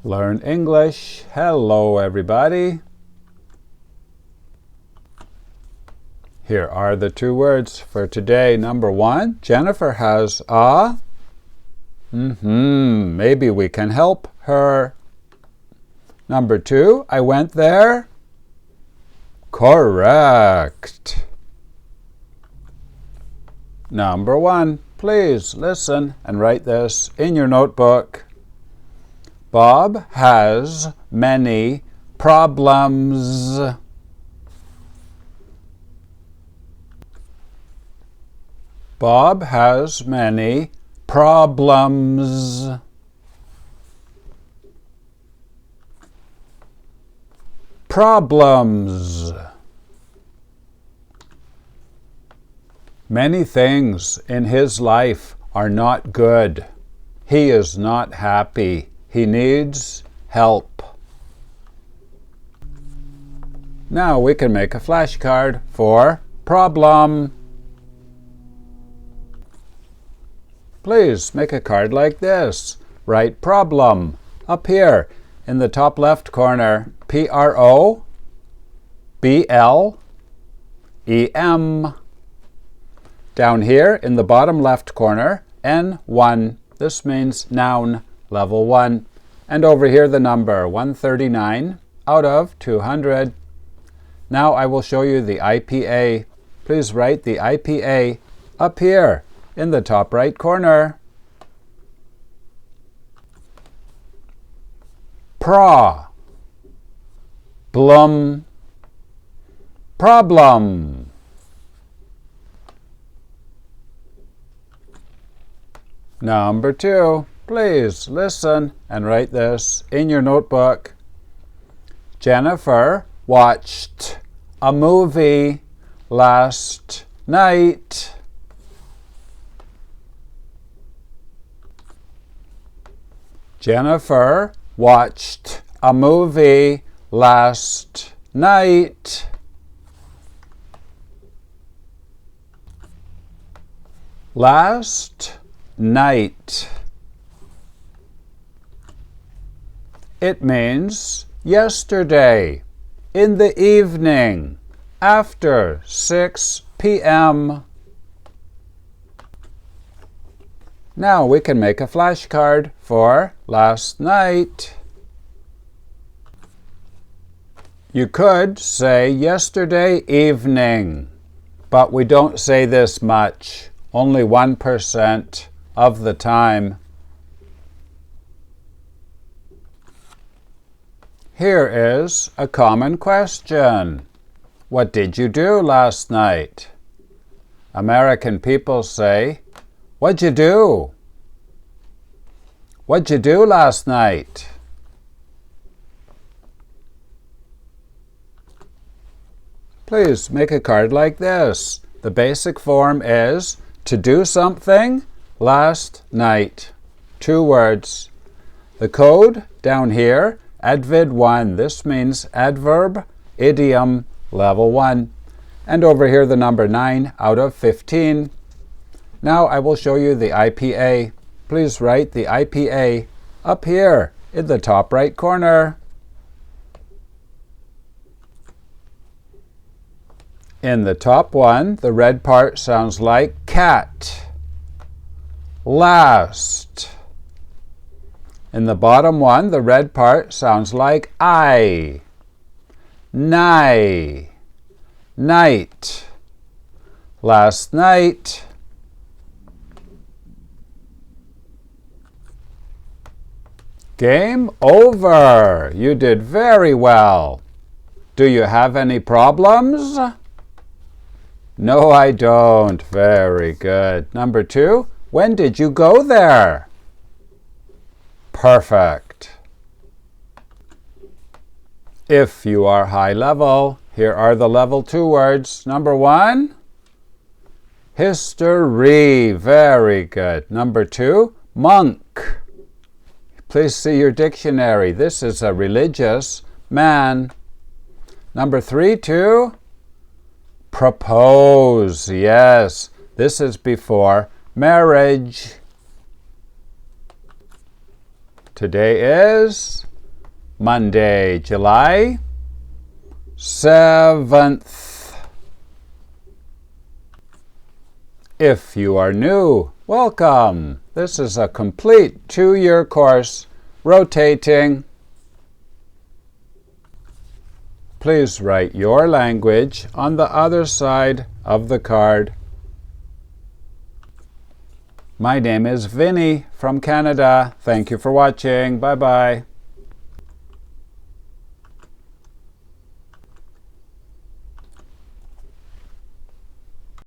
Learn English. Hello, everybody. Here are the two words for today. Number one, Jennifer has a... Maybe we can help her. Number two, I went there. Correct. Number one, please listen and write this in your notebook. Bob has many problems. Bob has many problems. Problems. Many things in his life are not good. He is not happy. He needs help. Now we can make a flashcard for problem. Please make a card like this. Write problem up here in the top left corner. P-R-O-B-L-E-M. Down here in the bottom left corner, N1. This means noun, level 1. And over here the number, 139 out of 200. Now I will show you the IPA. Please write the IPA up here in the top right corner. Problem. Problem. Number two, please listen and write this in your notebook. Jennifer watched a movie last night. Jennifer watched a movie last night. Last night. It means yesterday, in the evening, after 6 p.m. Now we can make a flashcard for last night. You could say yesterday evening, but we don't say this much, only 1% of the time. Here is a common question. What did you do last night? American people say, what'd you do? What'd you do last night? Please make a card like this. The basic form is to do something last night. 2 words. The code down here, Advid 1. This means adverb, idiom, level 1. And over here the number 9 out of 15. Now I will show you the IPA. Please write the IPA up here in the top right corner. In the top one, the red part sounds like cat. Last. In the bottom one, the red part sounds like I. Nigh. Night. Last night. Game over. You did very well. Do you have any problems? No, I don't. Very good. Number 2, when did you go there? Perfect. If you are high level, here are the level 2 words. Number 1, history. Very good. Number 2, monk. Please see your dictionary. This is a religious man. Number 3, to propose. Yes, this is before marriage. Today is Monday, July 7th. If you are new, welcome. This is a complete 2-year course, rotating. Please write your language on the other side of the card. My name is Vinny from Canada. Thank you for watching. Bye-bye.